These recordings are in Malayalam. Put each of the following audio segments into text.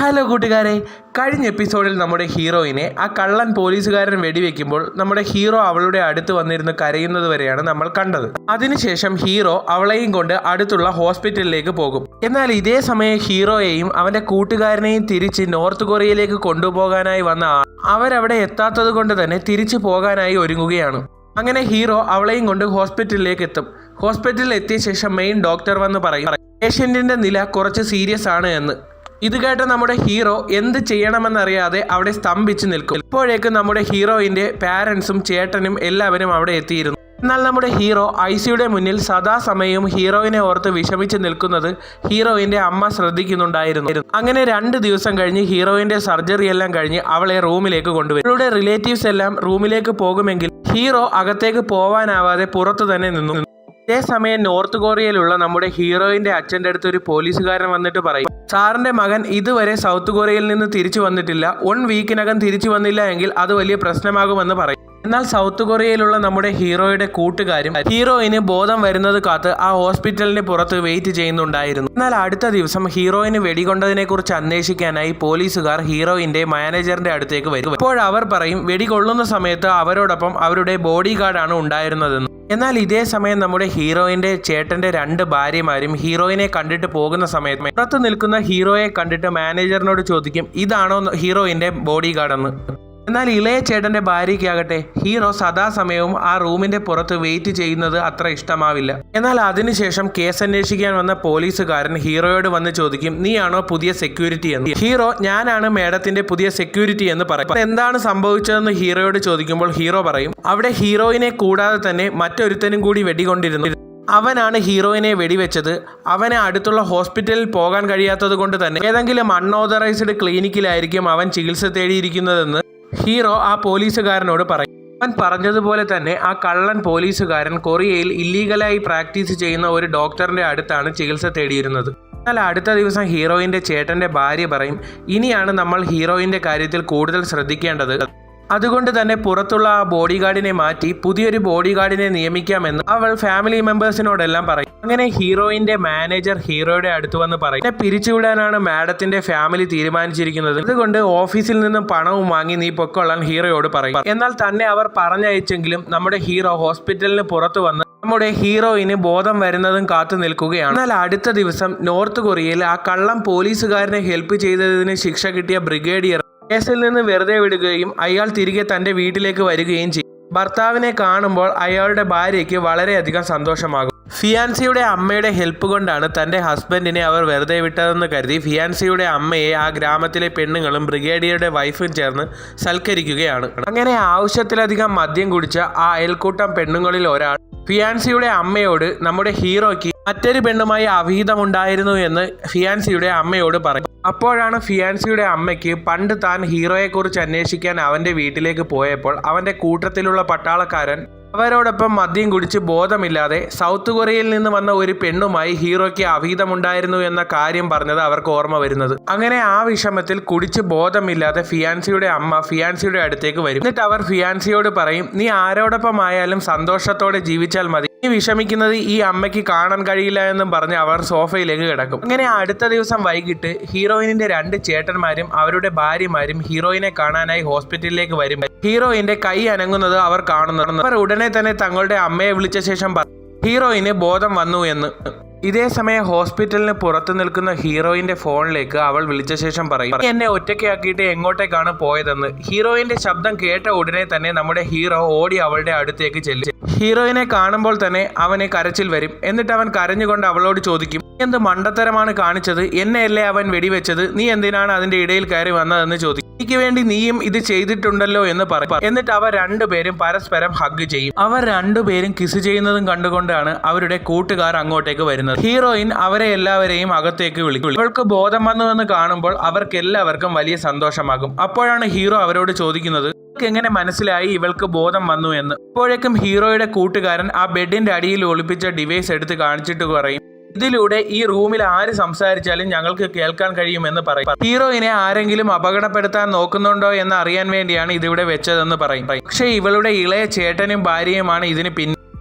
ഹലോ കൂട്ടുകാരെ, കഴിഞ്ഞ എപ്പിസോഡിൽ നമ്മുടെ ഹീറോയിനെ ആ കള്ളൻ പോലീസുകാരൻ വെടിവെക്കുമ്പോൾ നമ്മുടെ ഹീറോ അവളുടെ അടുത്ത് വന്നിരുന്ന് കരയുന്നത് വരെയാണ് നമ്മൾ കണ്ടത്. അതിനുശേഷം ഹീറോ അവളെയും കൊണ്ട് അടുത്തുള്ള ഹോസ്പിറ്റലിലേക്ക് പോകും. എന്നാൽ ഇതേ സമയം ഹീറോയെയും അവന്റെ കൂട്ടുകാരനെയും തിരിച്ച് നോർത്ത് കൊറിയയിലേക്ക് കൊണ്ടുപോകാനായി വന്ന അവരവിടെ എത്താത്തത് കൊണ്ട് തന്നെ തിരിച്ചു പോകാനായി ഒരുങ്ങുകയാണ്. അങ്ങനെ ഹീറോ അവളെയും കൊണ്ട് ഹോസ്പിറ്റലിലേക്ക് എത്തും. ഹോസ്പിറ്റലിൽ എത്തിയ ശേഷം മെയിൻ ഡോക്ടർ വന്ന് പറയും പേഷ്യന്റിന്റെ നില കുറച്ച് സീരിയസ് ആണ് എന്ന്. ഇത് കേട്ട നമ്മുടെ ഹീറോ എന്ത് ചെയ്യണമെന്നറിയാതെ അവിടെ സ്തംഭിച്ച് നിൽക്കും. ഇപ്പോഴേക്കും നമ്മുടെ ഹീറോയിന്റെ പാരൻസും ചേട്ടനും എല്ലാവരും അവിടെ എത്തിയിരുന്നു. എന്നാൽ നമ്മുടെ ഹീറോ ഐസിയുടെ മുന്നിൽ സദാസമയവും ഹീറോയിനെ ഓർത്ത് വിഷമിച്ച് നിൽക്കുന്നത് ഹീറോയിന്റെ അമ്മ ശ്രദ്ധിക്കുന്നുണ്ടായിരുന്നു. അങ്ങനെ 2 ദിവസം കഴിഞ്ഞ് ഹീറോയിന്റെ സർജറി എല്ലാം കഴിഞ്ഞ് അവളെ റൂമിലേക്ക് കൊണ്ടുവരും. അവളുടെ റിലേറ്റീവ്സ് എല്ലാം റൂമിലേക്ക് പോകുമെങ്കിൽ ഹീറോ അകത്തേക്ക് പോവാനാവാതെ പുറത്തു തന്നെ നിന്നു. ഇതേ സമയം നോർത്ത് കൊറിയയിലുള്ള നമ്മുടെ ഹീറോയിന്റെ അച്ഛൻ്റെ അടുത്ത് ഒരു പോലീസുകാരൻ വന്നിട്ട് പറയും, സാറിന്റെ മകൻ ഇതുവരെ സൗത്ത് കൊറിയയിൽ നിന്ന് തിരിച്ചു വന്നിട്ടില്ല. 1 വീക്കിനകം തിരിച്ചു വന്നില്ല എങ്കിൽ അത് വലിയ പ്രശ്നമാകുമെന്ന് പറയും. എന്നാൽ സൗത്ത് കൊറിയയിലുള്ള നമ്മുടെ ഹീറോയുടെ കൂട്ടുകാരും ഹീറോയിന് ബോധം വരുന്നത് കാത്ത് ആ ഹോസ്പിറ്റലിന് പുറത്ത് വെയിറ്റ് ചെയ്യുന്നുണ്ടായിരുന്നു. എന്നാൽ അടുത്ത ദിവസം ഹീറോയിന് വെടികൊണ്ടതിനെ കുറിച്ച് അന്വേഷിക്കാനായി പോലീസുകാർ ഹീറോയിന്റെ മാനേജറിന്റെ അടുത്തേക്ക് വരും. അപ്പോൾ അവർ പറയും വെടികൊള്ളുന്ന സമയത്ത് അവരോടൊപ്പം അവരുടെ ബോഡി ഗാർഡാണ് ഉണ്ടായിരുന്നതെന്ന്. എന്നാൽ ഇതേ സമയം നമ്മുടെ ഹീറോയിന്റെ ചേട്ടന്റെ 2 ഭാര്യമാരും ഹീറോയിനെ കണ്ടിട്ട് പോകുന്ന സമയത്ത് പുറത്ത് നിൽക്കുന്ന ഹീറോയെ കണ്ടിട്ട് മാനേജറിനോട് ചോദിക്കും, ഇതാണോ ഹീറോയിന്റെ ബോഡി ഗാർഡെന്ന്. എന്നാൽ ഇളയ ചേട്ടന്റെ ഭാര്യയ്ക്കാകട്ടെ ഹീറോ സദാസമയവും ആ റൂമിന്റെ പുറത്ത് വെയിറ്റ് ചെയ്യുന്നത് അത്ര ഇഷ്ടമാവില്ല. എന്നാൽ അതിനുശേഷം കേസ് അന്വേഷിക്കാൻ വന്ന പോലീസുകാരൻ ഹീറോയോട് വന്ന് ചോദിക്കും, നീയാണോ പുതിയ സെക്യൂരിറ്റി എന്ന്. ഹീറോ ഞാനാണ് മേഡത്തിന്റെ പുതിയ സെക്യൂരിറ്റി എന്ന് പറയും. എന്താണ് സംഭവിച്ചതെന്ന് ഹീറോയോട് ചോദിക്കുമ്പോൾ ഹീറോ പറയും, അവിടെ ഹീറോയിനെ കൂടാതെ തന്നെ മറ്റൊരുത്തനും കൂടി വെടികൊണ്ടിരുന്നു. അവനാണ് ഹീറോയിനെ വെടിവെച്ചത്. അവനെ അടുത്തുള്ള ഹോസ്പിറ്റലിൽ പോകാൻ കഴിയാത്തത് കൊണ്ട് തന്നെ ഏതെങ്കിലും അൺഓതറൈസ്ഡ് ക്ലിനിക്കിലായിരിക്കും അവൻ ചികിത്സ തേടിയിരിക്കുന്നതെന്ന് ഹീറോ ആ പോലീസുകാരനോട് പറയും. അവൻ പറഞ്ഞതുപോലെ തന്നെ ആ കള്ളൻ പോലീസുകാരൻ കൊറിയയിൽ ഇല്ലീഗലായി പ്രാക്ടീസ് ചെയ്യുന്ന ഒരു ഡോക്ടറിന്റെ അടുത്താണ് ചികിത്സ തേടിയിരുന്നത്. എന്നാൽ അടുത്ത ദിവസം ഹീറോയിന്റെ ചേട്ടന്റെ ഭാര്യ പറയും, ഇനിയാണ് നമ്മൾ ഹീറോയിന്റെ കാര്യത്തിൽ കൂടുതൽ ശ്രദ്ധിക്കേണ്ടത്. അതുകൊണ്ട് തന്നെ പുറത്തുള്ള ആ ബോഡി ഗാർഡിനെ മാറ്റി പുതിയൊരു ബോഡി ഗാർഡിനെ നിയമിക്കാമെന്ന് അവൾ ഫാമിലി മെമ്പേഴ്സിനോടെല്ലാം പറയും. അങ്ങനെ ഹീറോയിന്റെ മാനേജർ ഹീറോയുടെ അടുത്ത് വന്ന് പറയും, എന്നെ പിരിച്ചുവിടാനാണ് മാഡത്തിന്റെ ഫാമിലി തീരുമാനിച്ചിരിക്കുന്നത്. അതുകൊണ്ട് ഓഫീസിൽ നിന്നും പണവും വാങ്ങി നീ പൊക്കൊള്ളാൻ ഹീറോയോട് പറയും. എന്നാൽ തന്നെ അവർ പറഞ്ഞയച്ചെങ്കിലും നമ്മുടെ ഹീറോ ഹോസ്പിറ്റലിന് പുറത്തു വന്ന് നമ്മുടെ ഹീറോയിന് ബോധം വരുന്നതും കാത്തു നിൽക്കുകയാണ്. എന്നാൽ അടുത്ത ദിവസം നോർത്ത് കൊറിയയിൽ ആ കള്ളം പോലീസുകാരനെ ഹെൽപ്പ് ചെയ്തതിന് ശിക്ഷ കിട്ടിയ ബ്രിഗേഡിയർ കേസിൽ നിന്ന് വെറുതെ വിടുകയും അയാൾ തിരികെ തന്റെ വീട്ടിലേക്ക് വരികയും ചെയ്യും. ഭർത്താവിനെ കാണുമ്പോൾ അയാളുടെ ഭാര്യയ്ക്ക് വളരെയധികം സന്തോഷമാകും. ഫിയാൻസിയുടെ അമ്മയുടെ ഹെൽപ്പ് കൊണ്ടാണ് തന്റെ ഹസ്ബൻഡിനെ അവർ വെറുതെ വിട്ടതെന്ന് കരുതി ഫിയാൻസിയുടെ അമ്മയെ ആ ഗ്രാമത്തിലെ പെണ്ണുങ്ങളും ബ്രിഗേഡിയറുടെ വൈഫും ചേർന്ന് സൽക്കരിക്കുകയാണ്. അങ്ങനെ ആവശ്യത്തിലധികം മദ്യം കുടിച്ച ആ അയൽക്കൂട്ടം പെണ്ണുങ്ങളിൽ ഒരാൾ ഫിയാൻസിയുടെ അമ്മയോട് നമ്മുടെ ഹീറോയ്ക്ക് മറ്റൊരു പെണ്ണുമായി അവിഹിതമുണ്ടായിരുന്നു എന്ന് ഫിയാൻസിയുടെ അമ്മയോട് പറയും. അപ്പോഴാണ് ഫിയാൻസിയുടെ അമ്മയ്ക്ക് പണ്ട് താൻ ഹീറോയെക്കുറിച്ച് അന്വേഷിക്കാൻ അവന്റെ വീട്ടിലേക്ക് പോയപ്പോൾ അവന്റെ കൂട്ടത്തിലുള്ള പട്ടാളക്കാരൻ അവരോടൊപ്പം മദ്യം കുടിച്ച് ബോധമില്ലാതെ സൗത്ത് കൊറിയയിൽ നിന്ന് വന്ന ഒരു പെണ്ണുമായി ഹീറോയ്ക്ക് അവിഹിതമുണ്ടായിരുന്നു എന്ന കാര്യം പറഞ്ഞത് അവർക്ക് ഓർമ്മ വരുന്നത്. അങ്ങനെ ആ വിഷമത്തിൽ കുടിച്ച് ബോധമില്ലാതെ ഫിയാൻസിയുടെ അമ്മ ഫിയാൻസിയുടെ അടുത്തേക്ക് വരും. എന്നിട്ട് അവർ ഫിയാൻസിയോട് പറയും, നീ ആരോടൊപ്പം ആയാലും സന്തോഷത്തോടെ ജീവിച്ചാൽ മതി, നീ വിഷമിക്കുന്നത് ഈ അമ്മയ്ക്ക് കാണാൻ കഴിയില്ല എന്നും പറഞ്ഞ് അവർ സോഫയിലേക്ക് കിടക്കും. അങ്ങനെ അടുത്ത ദിവസം വൈകിട്ട് ഹീറോയിനിന്റെ 2 ചേട്ടന്മാരും അവരുടെ ഭാര്യമാരും ഹീറോയിനെ കാണാനായി ഹോസ്പിറ്റലിലേക്ക് വരും. ഹീറോയിന്റെ കൈ അനങ്ങുന്നത് അവർ കാണുന്നു. അവർ ഉടനെ തന്നെ തങ്ങളുടെ അമ്മയെ വിളിച്ച ശേഷം ഹീറോയിന് ബോധം വന്നു എന്ന്. ഇതേ സമയം ഹോസ്പിറ്റലിന് പുറത്തു നിൽക്കുന്ന ഹീറോയിന്റെ ഫോണിലേക്ക് അവൾ വിളിച്ച ശേഷം പറയും, എന്നെ ഒറ്റയ്ക്കാക്കിയിട്ട് എങ്ങോട്ടേക്കാണ് പോയതെന്ന്. ഹീറോയിന്റെ ശബ്ദം കേട്ട ഉടനെ തന്നെ നമ്മുടെ ഹീറോ ഓടി അവളുടെ അടുത്തേക്ക് ചെല്ലും. ഹീറോയിനെ കാണുമ്പോൾ തന്നെ അവന് കരച്ചിൽ വരും. എന്നിട്ട് അവൻ കരഞ്ഞുകൊണ്ട് അവളോട് ചോദിക്കും, എന്ത് മണ്ടത്തരമാണ് കാണിച്ചത്, എന്നെയല്ലേ അവൻ വെടിവെച്ചത്, നീ എന്തിനാണ് അതിന്റെ ഇടയിൽ കയറി വന്നതെന്ന് ചോദിക്കും. എനിക്ക് വേണ്ടി നീയും ഇത് ചെയ്തിട്ടുണ്ടല്ലോ എന്ന് പറയും. എന്നിട്ട് അവർ 2 പേരും പരസ്പരം ഹഗ് ചെയ്യും. അവർ 2 പേരും കിസ് ചെയ്യുന്നതും കണ്ടുകൊണ്ടാണ് അവരുടെ കൂട്ടുകാർ അങ്ങോട്ടേക്ക് വരുന്നത്. ഹീറോയിൻ അവരെ എല്ലാവരെയും അകത്തേക്ക് വിളിക്കും. അവൾക്ക് ബോധം വന്നുവെന്ന് കാണുമ്പോൾ അവർക്ക് എല്ലാവർക്കും വലിയ സന്തോഷമാകും. അപ്പോഴാണ് ഹീറോ അവരോട് ചോദിക്കുന്നത്, എങ്ങനെ മനസ്സിലായി ഇവൾക്ക് ബോധം വന്നു എന്ന്. അപ്പോഴേക്കും ഹീറോയുടെ കൂട്ടുകാരൻ ആ ബെഡിന്റെ അടിയിൽ ഒളിപ്പിച്ച ഡിവൈസ് എടുത്ത് കാണിച്ചിട്ട് പറയും, ഇതിലൂടെ ഈ റൂമിൽ ആര് സംസാരിച്ചാലും ഞങ്ങൾക്ക് കേൾക്കാൻ കഴിയുമെന്ന് പറയും. ഹീറോയിനെ ആരെങ്കിലും അപകടപ്പെടുത്താൻ നോക്കുന്നുണ്ടോ എന്ന് അറിയാൻ വേണ്ടിയാണ് ഇതിവിടെ വെച്ചതെന്ന് പറയും. പക്ഷേ ഇവളുടെ ഇളയ ചേട്ടനും ഭാര്യയുമാണ് ഇതിന്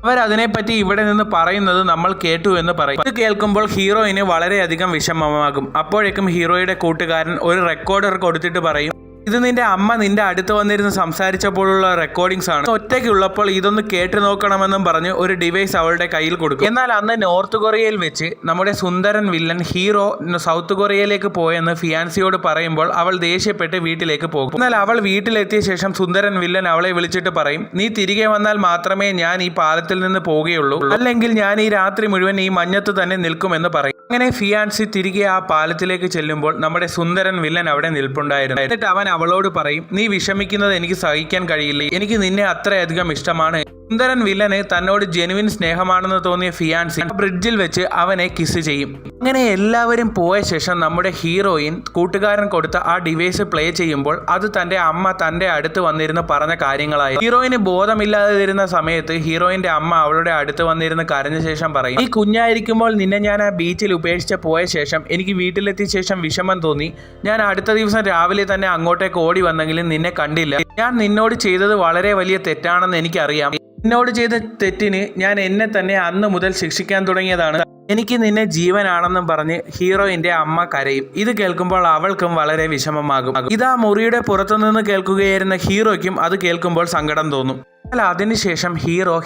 അവരതിനെപ്പറ്റി ഇവിടെ നിന്ന് പറയുന്നത് നമ്മൾ കേട്ടു എന്ന് പറയും. ഇത് കേൾക്കുമ്പോൾ ഹീറോയിന് വളരെയധികം വിഷമമാകും. അപ്പോഴേക്കും ഹീറോയുടെ കൂട്ടുകാരൻ ഒരു റെക്കോർഡർ കൊടുത്തിട്ട് പറയും, ഇത് നിന്റെ അമ്മ നിന്റെ അടുത്ത് വന്നിരുന്ന് സംസാരിച്ചപ്പോഴുള്ള റെക്കോർഡിങ്സ് ആണ്. ഒറ്റയ്ക്കുള്ളപ്പോൾ ഇതൊന്ന് കേട്ടു നോക്കണമെന്നും പറഞ്ഞ് ഒരു ഡിവൈസ് അവളുടെ കയ്യിൽ കൊടുക്കും. എന്നാൽ അന്ന് നോർത്ത് കൊറിയയിൽ വെച്ച് നമ്മുടെ സുന്ദരൻ വില്ലൻ ഹീറോ സൗത്ത് കൊറിയയിലേക്ക് പോയെന്ന് ഫിയാൻസിയോട് പറയുമ്പോൾ അവൾ ദേഷ്യപ്പെട്ട് വീട്ടിലേക്ക് പോകും. എന്നാൽ അവൾ വീട്ടിലെത്തിയ ശേഷം സുന്ദരൻ വില്ലൻ അവളെ വിളിച്ചിട്ട് പറയും, നീ തിരികെ വന്നാൽ മാത്രമേ ഞാൻ ഈ പാലത്തിൽ നിന്ന് പോവുകയുള്ളൂ, അല്ലെങ്കിൽ ഞാൻ ഈ രാത്രി മുഴുവൻ ഈ മഞ്ഞത്ത് തന്നെ നിൽക്കുമെന്ന് പറയും. അങ്ങനെ ഫിയാൻസി തിരികെ ആ പാലത്തിലേക്ക് ചെല്ലുമ്പോൾ നമ്മുടെ സുന്ദരൻ വില്ലൻ അവിടെ നിൽപ്പുണ്ടായിരുന്നു. എന്നിട്ട് അവൻ അവളോട് പറയും, നീ വിഷമിക്കുന്നത് എനിക്ക് സഹിക്കാൻ കഴിയില്ല, എനിക്ക് നിന്നെ അത്രയധികം ഇഷ്ടമാണ്. സുന്ദരൻ വില്ലന് തന്നോട് ജെനുവിൻ സ്നേഹമാണെന്ന് തോന്നിയ ഫിയാൻസി ബ്രിഡ്ജിൽ വെച്ച് അവനെ കിസ് ചെയ്യും. അങ്ങനെ എല്ലാവരും പോയ ശേഷം നമ്മുടെ ഹീറോയിൻ കൂട്ടുകാരൻ കൊടുത്ത ആ ഡിവൈസ് പ്ലേ ചെയ്യുമ്പോൾ അത് തന്റെ അമ്മ തന്റെ അടുത്ത് വന്നിരുന്ന് പറഞ്ഞ കാര്യങ്ങളായി. ഹീറോയിന് ബോധമില്ലാതെ ഇരുന്ന സമയത്ത് ഹീറോയിന്റെ അമ്മ അവളുടെ അടുത്ത് വന്നിരുന്ന് കരഞ്ഞ ശേഷം പറയും, ഈ കുഞ്ഞായിരിക്കുമ്പോൾ നിന്നെ ഞാൻ ആ ബീച്ചിൽ ഉപേക്ഷിച്ച് പോയ ശേഷം എനിക്ക് വീട്ടിലെത്തിയ ശേഷം വിഷമം തോന്നി. ഞാൻ അടുത്ത ദിവസം രാവിലെ തന്നെ അങ്ങോട്ടേക്ക് ഓടി വന്നെങ്കിലും നിന്നെ കണ്ടില്ല. ഞാൻ നിന്നോട് ചെയ്തത് വളരെ വലിയ തെറ്റാണെന്ന് എനിക്കറിയാം. നിന്നോട് ചെയ്ത തെറ്റിന് ഞാൻ എന്നെ തന്നെ അന്ന് മുതൽ ശിക്ഷിക്കാൻ തുടങ്ങിയതാണ്. എനിക്ക് നിന്നെ ജീവനാണെന്നും പറഞ്ഞ് ഹീറോയിന്റെ അമ്മ കരയും. ഇത് കേൾക്കുമ്പോൾ അവൾക്കും വളരെ വിഷമമാകും. ഇതാ മുറിയുടെ പുറത്തുനിന്ന് കേൾക്കുകയായിരുന്ന ഹീറോയ്ക്കും അത് കേൾക്കുമ്പോൾ സങ്കടം തോന്നും. എന്നാൽ അതിനുശേഷം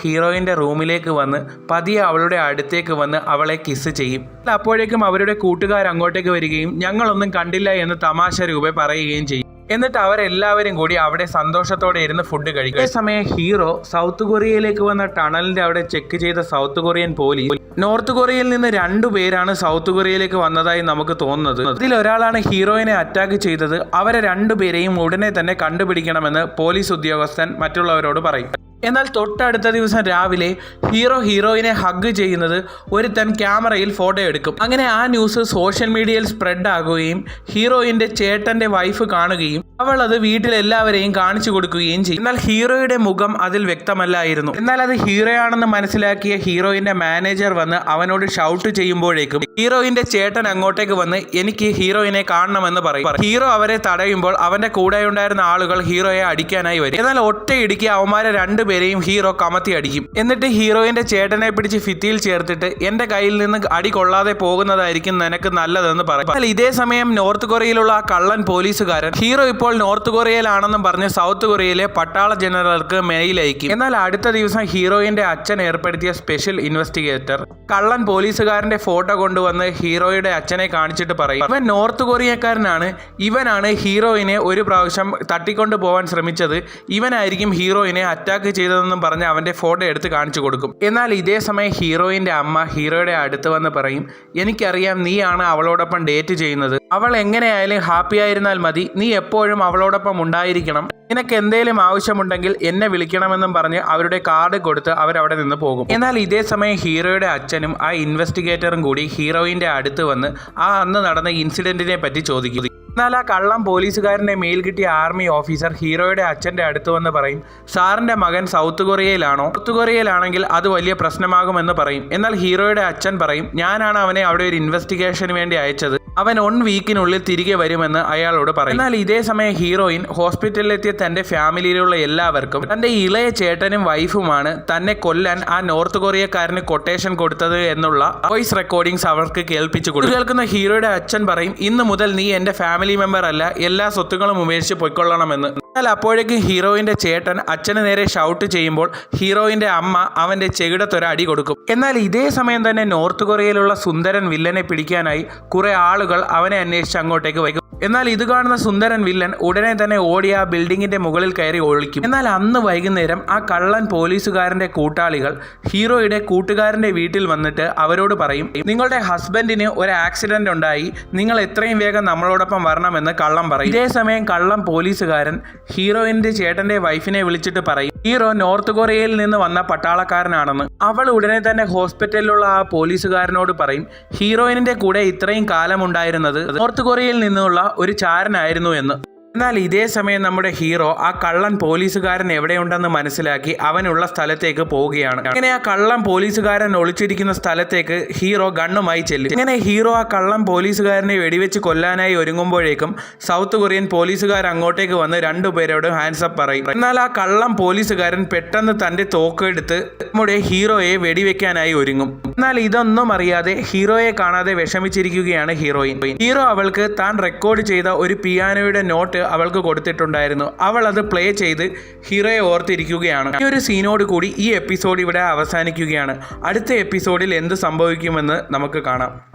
ഹീറോയിന്റെ റൂമിലേക്ക് വന്ന് പതിയെ അവളുടെ അടുത്തേക്ക് വന്ന് അവളെ കിസ് ചെയ്യും. അപ്പോഴേക്കും അവരുടെ കൂട്ടുകാർ അങ്ങോട്ടേക്ക് വരികയും ഞങ്ങളൊന്നും കണ്ടില്ല എന്ന് തമാശ രൂപേ പറയുകയും ചെയ്യും. എന്നിട്ട് അവരെല്ലാവരും കൂടി അവിടെ സന്തോഷത്തോടെ ഇരുന്ന് ഫുഡ് കഴിക്കും. അതേസമയം ഹീറോ സൗത്ത് കൊറിയയിലേക്ക് വന്ന ടണലിന്റെ അവിടെ ചെക്ക് ചെയ്ത സൗത്ത് കൊറിയൻ പോലീസ് നോർത്ത് കൊറിയയിൽ നിന്ന് 2 പേരാണ് സൗത്ത് കൊറിയയിലേക്ക് വന്നതായി നമുക്ക് തോന്നുന്നത്. ഇതിലൊരാളാണ് ഹീറോയിനെ അറ്റാക്ക് ചെയ്തത്. അവരെ 2 പേരെയും ഉടനെ തന്നെ കണ്ടുപിടിക്കണമെന്ന് പോലീസ് ഉദ്യോഗസ്ഥൻ മറ്റുള്ളവരോട് പറയും. എന്നാൽ തൊട്ടടുത്ത ദിവസം രാവിലെ ഹീറോയിനെ ഹഗ് ചെയ്യുന്നത് ഒരുത്തൻ ക്യാമറയിൽ ഫോട്ടോ എടുക്കും. അങ്ങനെ ആ ന്യൂസ് സോഷ്യൽ മീഡിയയിൽ സ്പ്രെഡ് ആകുകയും ഹീറോയിന്റെ ചേട്ടന്റെ വൈഫ് കാണുകയും അവൾ അത് വീട്ടിലെല്ലാവരെയും കാണിച്ചു കൊടുക്കുകയും ചെയ്യും. എന്നാൽ ഹീറോയുടെ മുഖം അതിൽ വ്യക്തമല്ലായിരുന്നു. എന്നാൽ അത് ഹീറോയാണെന്ന് മനസ്സിലാക്കിയ ഹീറോയിന്റെ മാനേജർ വന്ന് അവനോട് ഷൗട്ട് ചെയ്യുമ്പോഴേക്കും ഹീറോയിന്റെ ചേട്ടൻ അങ്ങോട്ടേക്ക് വന്ന് എനിക്ക് ഹീറോയിനെ കാണണമെന്ന് പറയും. ഹീറോ അവരെ തടയുമ്പോൾ അവന്റെ കൂടെ ഉണ്ടായിരുന്ന ആളുകൾ ഹീറോയെ അടിക്കാനായി വരും. എന്നാൽ ഒറ്റയിടിക്ക് അവന്മാരെ 2 പേരെയും ഹീറോ കമത്തി അടിക്കും. എന്നിട്ട് ഹീറോയിന്റെ ചേട്ടനെ പിടിച്ച് ഭിത്തിയിൽ ചേർത്തിട്ട് എന്റെ കയ്യിൽ നിന്ന് അടി കൊള്ളാതെ പോകുന്നതായിരിക്കും നിനക്ക് നല്ലതെന്ന് പറയും. എന്നാൽ ഇതേ സമയം നോർത്ത് കൊറിയയിലുള്ള ആ കള്ളൻ പോലീസുകാരൻ ഹീറോ ഇപ്പോൾ നോർത്ത് കൊറിയയിലാണെന്നും പറഞ്ഞ് സൗത്ത് കൊറിയയിലെ പട്ടാള ജനറൽക്ക് മെയിൽ അയക്കും. എന്നാൽ അടുത്ത ദിവസം ഹീറോയിന്റെ അച്ഛൻ ഏർപ്പെടുത്തിയ സ്പെഷ്യൽ ഇൻവെസ്റ്റിഗേറ്റർ കള്ളൻ പോലീസുകാരന്റെ ഫോട്ടോ കൊണ്ടുവന്ന് ഹീറോയുടെ അച്ഛനെ കാണിച്ചിട്ട് പറയും, ഇവൻ നോർത്ത് കൊറിയക്കാരനാണ്, ഇവനാണ് ഹീറോയിനെ ഒരു പ്രാവശ്യം തട്ടിക്കൊണ്ടു പോവാൻ ശ്രമിച്ചത്, ഇവനായിരിക്കും ഹീറോയിനെ അറ്റാക്ക് ചെയ്തതെന്നും പറഞ്ഞ് അവന്റെ ഫോട്ടോ എടുത്ത് കാണിച്ചു കൊടുക്കും. എന്നാൽ ഇതേ സമയം ഹീറോയിന്റെ അമ്മ ഹീറോയുടെ അടുത്ത് വന്ന് പറയും, എനിക്കറിയാം നീയാണ് അവളോടൊപ്പം ഡേറ്റ് ചെയ്യുന്നത്, അവൾ എങ്ങനെയായാലും ഹാപ്പി ആയിരുന്നാൽ മതി, നീ എപ്പോഴും അവളോടൊപ്പം ഉണ്ടായിരിക്കണം, നിനക്ക് എന്തേലും ആവശ്യമുണ്ടെങ്കിൽ എന്നെ വിളിക്കണമെന്നും പറഞ്ഞ് അവരുടെ കാർഡ് കൊടുത്ത് അവരവിടെ നിന്ന് പോകും. എന്നാൽ ഇതേ സമയം ഹീറോയുടെ അച്ഛനും ആ ഇൻവെസ്റ്റിഗേറ്ററും കൂടി ഹീറോയിന്റെ അടുത്ത് വന്ന് ആ അന്ന് നടന്ന ഇൻസിഡന്റിനെ പറ്റി ചോദിക്കും. എന്നാൽ ആ കള്ളം പോലീസുകാരൻ്റെ മെയിൽ കിട്ടിയ ആർമി ഓഫീസർ ഹീറോയുടെ അച്ഛൻ്റെ അടുത്ത് വന്ന് പറയും, സാറിൻ്റെ മകൻ സൗത്ത് കൊറിയയിലാണോ? സൗത്ത് കൊറിയയിലാണെങ്കിൽ അത് വലിയ പ്രശ്നമാകുമെന്ന് പറയും. എന്നാൽ ഹീറോയുടെ അച്ഛൻ പറയും, ഞാനാണ് അവനെ അവിടെ ഒരു ഇൻവെസ്റ്റിഗേഷന് വേണ്ടി അയച്ചത്, അവൻ 1 വീക്കിനുള്ളിൽ തിരികെ വരുമെന്ന് അയാളോട് പറയും. എന്നാൽ ഇതേ സമയം ഹീറോയിൻ ഹോസ്പിറ്റലിലെത്തിയ തൻ്റെ ഫാമിലിയിലുള്ള എല്ലാവർക്കും തൻ്റെ ഇളയ ചേട്ടനും വൈഫുമാണ് തന്നെ കൊല്ലാൻ ആ നോർത്ത് കൊറിയക്കാരന് കൊട്ടേഷൻ കൊടുത്തത് എന്നുള്ള വോയിസ് റെക്കോർഡിങ്സ് അവർക്ക് കേൾപ്പിച്ചു കൊടുക്കും. കേൾക്കുന്ന ഹീറോയുടെ അച്ഛൻ പറയും, ഇന്ന് മുതൽ നീ എൻ്റെ ഫാമിലി മെമ്പർ അല്ല, എല്ലാ സ്വത്തുക്കളും ഉപേക്ഷിച്ച് പൊയ്ക്കൊള്ളണമെന്ന്. എന്നാൽ അപ്പോഴേക്കും ഹീറോയിന്റെ ചേട്ടൻ അച്ഛന് നേരെ ഷൗട്ട് ചെയ്യുമ്പോൾ ഹീറോയിന്റെ അമ്മ അവന്റെ ചെകിടത്തൊരു അടി കൊടുക്കും. എന്നാൽ ഇതേ സമയം തന്നെ നോർത്ത് കൊറിയയിലുള്ള സുന്ദരൻ വില്ലനെ പിടിക്കാനായി കുറെ ആളുകൾ അവനെ അന്വേഷിച്ച് അങ്ങോട്ടേക്ക് വയ്ക്കും. എന്നാൽ ഇത് കാണുന്ന സുന്ദരൻ വില്ലൻ ഉടനെ തന്നെ ഓടി ആ ബിൽഡിങ്ങിന്റെ മുകളിൽ കയറി ഒളിക്കും. എന്നാൽ അന്ന് വൈകുന്നേരം ആ കള്ളൻ പോലീസുകാരന്റെ കൂട്ടാളികൾ ഹീറോയുടെ കൂട്ടുകാരന്റെ വീട്ടിൽ വന്നിട്ട് അവരോട് പറയും, നിങ്ങളുടെ ഹസ്ബൻഡിന് ഒരു ആക്സിഡന്റ് ഉണ്ടായി, നിങ്ങൾ എത്രയും വേഗം നമ്മളോടൊപ്പം വരണമെന്ന് കള്ളം പറയും. ഇതേ സമയം കള്ളം പോലീസുകാരൻ ഹീറോയിന്റെ ചേട്ടന്റെ വൈഫിനെ വിളിച്ചിട്ട് പറയും, ഹീറോ നോർത്ത് കൊറിയയിൽ നിന്ന് വന്ന പട്ടാളക്കാരനാണെന്ന്. അവൾ ഉടനെ തന്നെ ഹോസ്പിറ്റലിലുള്ള ആ പോലീസുകാരനോട് പറയും, ഹീറോയിനിന്റെ കൂടെ ഇത്രയും കാലം ഉണ്ടായിരുന്നത് നോർത്ത് കൊറിയയിൽ നിന്നുള്ള ഒരു ചാരനായിരുന്നു എന്ന്. എന്നാൽ ഇതേ സമയം നമ്മുടെ ഹീറോ ആ കള്ളൻ പോലീസുകാരൻ എവിടെയുണ്ടെന്ന് മനസ്സിലാക്കി അവനുള്ള സ്ഥലത്തേക്ക് പോവുകയാണ്. അങ്ങനെ ആ കള്ളൻ പോലീസുകാരൻ ഒളിച്ചിരിക്കുന്ന സ്ഥലത്തേക്ക് ഹീറോ ഗണ്ണുമായി ചെല്ലും. ഇങ്ങനെ ഹീറോ ആ കള്ളൻ പോലീസുകാരനെ വെടിവെച്ച് കൊല്ലാനായി ഒരുങ്ങുമ്പോഴേക്കും സൗത്ത് കൊറിയൻ പോലീസുകാർ അങ്ങോട്ടേക്ക് വന്ന് രണ്ടുപേരോട് ഹാൻഡ്സപ്പ് പറയും. എന്നാൽ ആ കള്ളൻ പോലീസുകാരൻ പെട്ടെന്ന് തന്റെ തോക്കെടുത്ത് നമ്മുടെ ഹീറോയെ വെടിവെക്കാനായി ഒരുങ്ങും. എന്നാൽ ഇതൊന്നും അറിയാതെ ഹീറോയെ കാണാതെ വിഷമിച്ചിരിക്കുകയാണ് ഹീറോയിൻ. ഹീറോ അവൾക്ക് താൻ റെക്കോർഡ് ചെയ്ത ഒരു പിയാനോയുടെ നോട്ട് അവൾക്ക് കൊടുത്തിട്ടുണ്ടായിരുന്നു. അവൾ അത് പ്ലേ ചെയ്ത് ഹീറോയെ ഓർത്തിരിക്കുകയാണ്. ഈ ഒരു സീനോട് കൂടി ഈ എപ്പിസോഡ് ഇവിടെ അവസാനിക്കുകയാണ്. അടുത്ത എപ്പിസോഡിൽ എന്ത് സംഭവിക്കുമെന്ന് നമുക്ക് കാണാം.